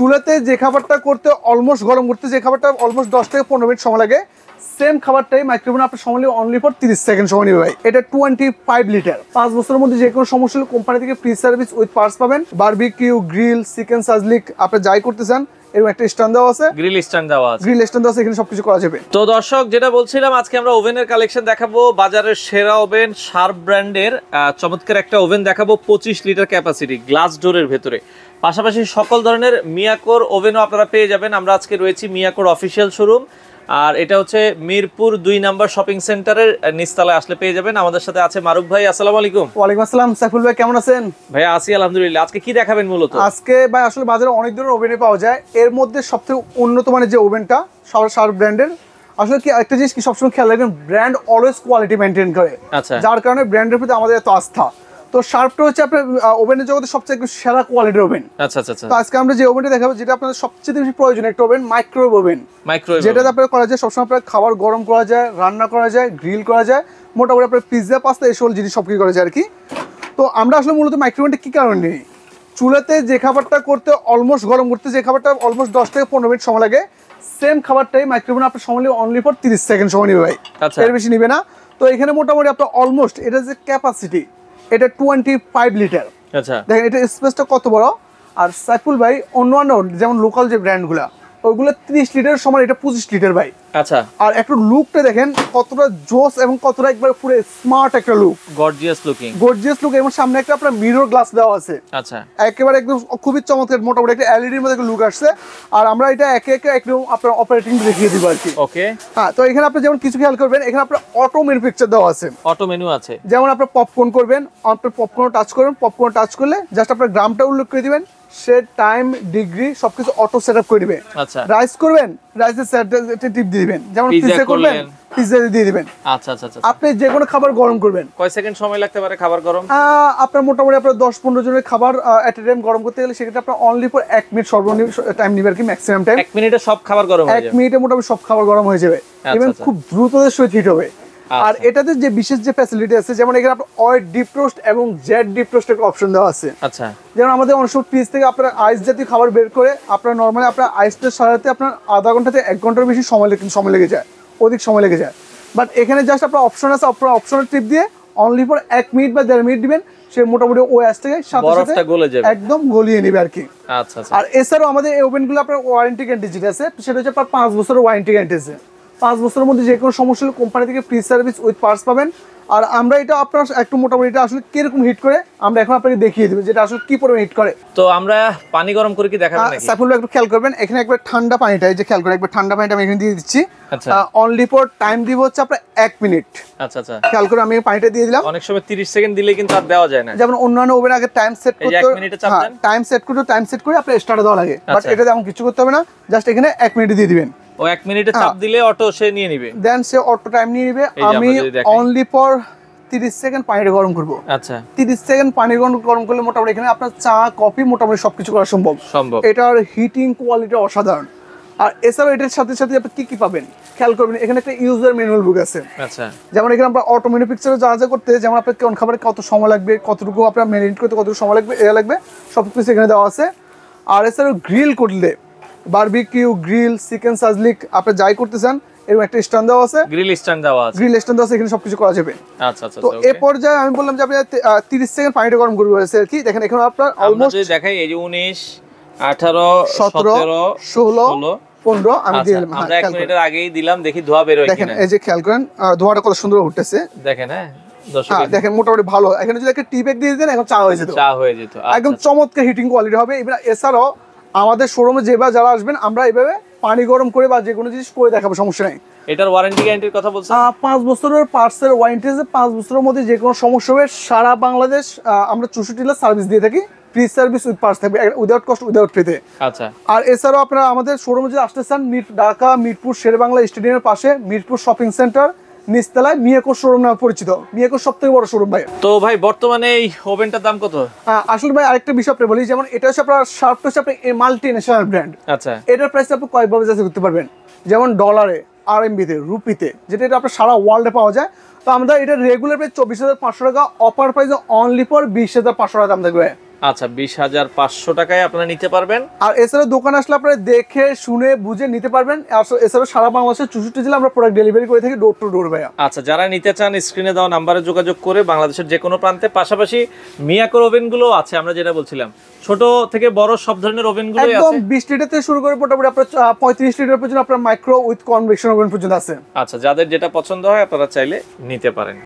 চুলাতে যে খাবারটা করতে অলমোস্ট গরম করতে যে খাবারটা অলমোস্ট 10 থেকে 15 মিনিট সময় লাগে, সেম খাবারটাই মাইক্রোওভেনে আপনার সময় লাগে অনলি ফর 30 সেকেন্ড সময় নেবে ভাই। এটা 25 লিটার, 5 বছরের মধ্যে যে কোনো সমস্যা হলে কোম্পানি থেকে ফ্রি সার্ভিস উইথ পার্টস পাবেন। বারবিকিউ, গ্রিল, চিকেন সাজলিক আপনি যাই করতে চান, এরকম একটা স্ট্যান্ড দেওয়া আছে, গ্রিল স্ট্যান্ড দেওয়া আছে, এখানে সবকিছু করা যাবে। তো দর্শক যেটা বলছিলাম, আজকে আমরা ওভেনের কালেকশন দেখাবো, বাজারের সেরা ওভেন শার্প ব্র্যান্ডের চমৎকার একটা ওভেন দেখাবো, 25 লিটার ক্যাপাসিটি, গ্লাস ডোরের ভেতরে। পাশাপাশি সকল ধরনের মিয়াকোর ওভেনও আপনারা পেয়ে যাবেন। আমরা আজকে রয়েছি মিয়াকোর অফিসিয়াল শোরুম, আর এটা হচ্ছে মিরপুর 2 নম্বর শপিং সেন্টারের নিচতলায় আসলে পেয়ে যাবেন। আমাদের সাথে আছে মারুফ ভাই। আসসালামু আলাইকুম। ওয়ালাইকুম আসসালাম। সাইফুল ভাই কেমন আছেন? ভাই আছি আলহামদুলিল্লাহ। আজকে কি দেখাবেন মূলত? আজকে ভাই আসলে বাজারে অনেক ধরনের ওভেনে পাওয়া যায়, এর মধ্যে সবথেকে উন্নত মানের যে ওভেনটা শার্প ব্র্যান্ডের। আসলে কি একটা জিনিস কি সবসময় খেয়াল রাখবেন, ব্র্যান্ড অলওয়েজ কোয়ালিটি মেনটেন করে, আচ্ছা, যার কারণে ব্র্যান্ডের প্রতি আমাদের এত আস্থা। তো শার্পটা হচ্ছে আপনার ওভেনের জগতে সবচেয়ে সেরা কোয়ালিটির ওভেন। আচ্ছা আচ্ছা আচ্ছা। তো আজকে আমরা যে ওভেনটা দেখাবো, যেটা আপনাদের সবচেয়ে বেশি প্রয়োজন, একটা ওভেন মাইক্রোওয়েভ ওভেন, যেটাতে আপনার করা যায় সবসময় আপনার খাবার গরম করা যায়, রান্না করা যায়, গ্রিল করা যায়, মোটামুটি আপনার পিৎজা, পাস্তা এই সকল জিনিস সব কিছু করা যায় আর কি। তো আমরা আসলে মূলত মাইক্রোওভেনটা কি কারণে নিই, চুলাতে যে খাবারটা করতে অলমোস্ট গরম করতে যে খাবারটা অলমোস্ট 10 থেকে 15 মিনিট সময় লাগে, সেম খাবারটাই মাইক্রোওভেনে আপনার সময় লাগে অনলি ফর 30 সেকেন্ড সময় নেবে ভাই, এর বেশি নিবে না। তো এখানে মোটামুটি আপনার অলমোস্ট এটা যে ক্যাপাসিটি, এটা 25 লিটার। আচ্ছা, দেখেন এটা স্পেসটা কত বড়। আর সাইফুল ভাই অন্যান্য যেমন লোকাল যে ব্র্যান্ডগুলো, ওইগুলো 30 লিটারের সময়, এটা 25 লিটার ভাই। আচ্ছা, আর একটু লুকটা দেখেন কতটা জোস এবং কতটা একবার পুরো স্মার্ট একটা লুক, গর্জিয়াস লুক, এবং সামনে একটা আপনার মিরর গ্লাস দেওয়া আছে। আচ্ছা, একেবারে একদম খুবই চমৎকার, মোটামুটি একটা এলইডির মধ্যে লুক আসছে। আর আমরা এটা একে একে একদম আপনার অপারেটিং দেখিয়ে দিব আর কি। ওকে, হ্যাঁ। তো এখানে আপনি যেমন কিছু খেয়াল করবেন, এখানে আপনার অটো মেনু পিকচার দেওয়া আছে, অটো মেনু আছে। যেমন আপনার পপকর্ন করবেন, আপনার পপকর্ন টাচ করবেন, পপকর্ন টাচ করলে জাস্ট আপনার গ্রামটা উল্লেখ করে দিবেন, সে টাইম, ডিগ্রি সবকিছু অটো সেটআপ করে দিবে। আচ্ছা, রাইস করবেন, রাইসের সেটটা টিপ দিয়ে দিবেন, যেমন পিজ্জা করবেন, পিজ্জা দিয়ে দিবেন। আচ্ছা আচ্ছা আচ্ছা। আপনি যে কোনো খাবার গরম করবেন, কয় সেকেন্ড সময় লাগতে পারে খাবার গরম? আপনার মোটামুটি আপনার 10-15 জনের খাবার এট এ টাইম গরম করতে গেলে সেক্ষেত্রে আপনার অনলি ফর 1 মিনিট সর্বনিম্ন টাইম নিবে আর কি, ম্যাক্সিমাম টাইম 1 মিনিটে সব খাবার গরম হয়ে যাবে। 1 মিনিটে মোটামুটি সব খাবার গরম হয়ে যাবে, এবং খুব দ্রুততার সহিত হিট হবে। আর এটাতে যে বিশেষ যে ফ্যাসিলিটি আছে, যেমন এখানে আপনার ওয়েট ডিপ রোস্ট এবং জেট ডিপ রোস্টের অপশন দেওয়া আছে। আচ্ছা, যেমন আমাদের অনেক সময় ফ্রিজ থেকে আপনার আইস জাতীয় খাবার বের করে আপনার নর্মালি আপনার আইসটা সারাতে আপনার আধা ঘন্টা থেকে 1 ঘন্টার বেশি সময় লেগে যায়, অধিক সময় লেগে যায়। বাট এখানে জাস্ট আপনার অপশন আছে, আপনার অপশনের টিপ দিয়ে অনলি ফর 1 মিনিট বা 1.5 মিনিট দিবেন, সে মোটামুটি ওই আইসটাকে সাথে সাথে গলে যাবে, একদম গলিয়ে নেবে আর কি। আচ্ছা আচ্ছা। আর এছাড়াও আমাদের এই ওভেনগুলো আপনার ওয়ারেন্টি গ্যারান্টি যেটা আছে, সেটা হচ্ছে আপনার 5 বছরের ওয়ারেন্টি গ্যারান্টি আছে। 5 বছরের মধ্যে যে কোনো সমস্যা হলে কোম্পানি থেকে ফ্রি সার্ভিস উইথ পার্টস পাবেন। আর আমরা এটা আপনার একটু মোটামুটি এটা আসলে কিরকম হিট করে আমরা এখন আপনাকে দেখিয়ে দেবো, যেটা আসলে কি পরিমাণ হিট করে। তো আমরা পানি গরম করে কি দেখাবো নাকি? সাইফুল ভাই একটু খেয়াল করবেন, এখানে একবার ঠান্ডা পানিটা, এই যে খেয়াল করে একবার ঠান্ডা পানিটা আমি এখানে দিয়ে দিচ্ছি। আচ্ছা, অনলি ফর টাইম দিব হচ্ছে আপনার 1 মিনিট। আচ্ছা আচ্ছা, খেয়াল করে আমি পানিটা দিয়ে দিলাম। অনেক সময় 30 সেকেন্ড দিলে কিন্তু আর দেওয়া যায় না, যেমন অন্যান্য ওভেন আগে টাইম সেট করতে, 1 মিনিটে চাপ দেন, টাইম সেট করে আপনি স্টার্ট দেওয়া লাগে। বাট এটা তেমন কিছু করতে হবে না, জাস্ট এখানে 1 মিনিট দিয়ে দিবেন। ও 1 মিনিটে চাপ দিলে অটো সে নিয়ে নেবে, দেন সে অটো টাইম নিয়ে নেবে। আমি অনলি ফর 30 সেকেন্ড পানিটা গরম করব। আচ্ছা, 30 সেকেন্ড পানি গরম করলে মোটামুটি এখানে আপনার চা, কফি মোটামুটি সবকিছু করা সম্ভব। এটার হিটিং কোয়ালিটি অসাধারণ। আর এছাড়াও এটার সাথে সাথে আপনি কি পাবেন খেয়াল করবেন, এখানে একটা ইউজার ম্যানুয়াল বুক আছে। আচ্ছা, যেমন এখানে আপনার অটো মেনু পিকচারে যা করতে, যেমন আপনার কোন খাবারে কত সময় লাগবে, কতটুকু আপনার ম্যারিনেট করতে কতটুকু সময় লাগবে সব কিছু এখানে দেওয়া আছে। আর এছাড়াও গ্রিল করলে বারবিকিউ, গ্রিল, চিকেন সাজলিক আপনি যাই করতে চান, এরকম একটা স্ট্যান্ড দেওয়া আছে, গ্রিল স্ট্যান্ড দেওয়া আছে, এখানে সবকিছু করা যাবে। আচ্ছা আচ্ছা। তো এই পর্যায়ে আমি বললাম যে আপনি 30 সেকেন্ড পানিটা গরম করবে আর কি। দেখেন এখানে আপনার অলমোস্ট দেখাই, এই যে 19, 18, 17, 16, 15 আমি দিলাম। আমরা 1 মিনিটের আগেই দিলাম, দেখি ধোঁয়া বের হয় কিনা। দেখেন এই যে খেয়াল করেন ধোঁয়াটা কত সুন্দর উঠতেছে, দেখেন। হ্যাঁ দর্শক দেখেন মোটামুটি ভালো। এখানে যদি একটা টি ব্যাগ দিয়ে দেন, এখন চা হয়ে যেত। একদম চমৎকার হিটিং কোয়ালিটি হবে। এছাড়াও আমাদের শোরুমে যেভাবে যারা আসবেন, আমরা এইভাবে পানি গরম করে বা যে কোনো জিনিস করে দেখাবো, সমস্যা নাই। এটার ওয়ারেন্টি গ্যারান্টির কথা বলছেন? 5 বছরের পার্টসের ওয়ারেন্টি আছে। 5 বছরের মধ্যে যে কোনো সমস্যা হবে সারা বাংলাদেশ আমরা 64 লাখ সার্ভিস দিয়ে থাকি। ফ্রি সার্ভিস উইথ পার্টস থাকবে, উইদাউট কস্ট, উইদাউট ফ্রিতে। আচ্ছা। আর এছাড়াও আপনারা আমাদের শোরুমে যদি আসতে চান, ঢাকা মিরপুর শেরেবাংলা স্টেডিয়ামের পাশে মিরপুর শপিং সেন্টার নিচতলায় মিয়াকো শোরুম নামে পরিচিত। মিয়াকো সবথেকে বড় শোরুম ভাই। তো ভাই বর্তমানে এই ওভেনটার দাম কত? আসলে ভাই আরেকটা বিষয় আপনি বলি, যেমন এটা হচ্ছে আপনার শার্পটা হচ্ছে আপনার মাল্টি ন্যাশনাল ব্র্যান্ড। আচ্ছা। এটার প্রাইস আপনি কয়েকভাবে যাচাই করতে পারবেন, যেমন ডলারে, আরএমবিতে, রুপিতে, যেটা এটা আপনার সারা ওয়ার্ল্ডে পাওয়া যায়। তো আমরা এটা রেগুলার প্রাইস 24,500 টাকা, অফার প্রাইস অনলি ফর 20,500 টাকা দাম থাকবে। আচ্ছা 20,500 টাকায় আপনারা নিতে পারবেন। আর এছাড়া দোকান আসলে আপনারা দেখে শুনে বুঝে নিতে পারবেন। আর এছাড়া সারা বাংলাদেশের 64 জেলা আমরা প্রোডাক্ট ডেলিভারি করে থাকি ডোর টু ডোর ভাইয়া। আচ্ছা যারা নিতে চান স্ক্রিনে দেওয়া নাম্বারে যোগাযোগ করে বাংলাদেশের যে কোনো প্রান্তে, পাশাপাশি মিয়াকোর ওভেনগুলো আছে আমরা যেটা বলছিলাম, ছোট থেকে বড় সব ধরনের ওভেনগুলোই একদম আছে। 20 লিটার থেকে শুরু করে মোটামুটি আপনার 35 লিটার পর্যন্ত আপনার মাইক্রো উইথ কনভেকশন ওভেন পর্যন্ত আছে। আচ্ছা যাদের যেটা পছন্দ হয় আপনারা চাইলে নিতে পারেন।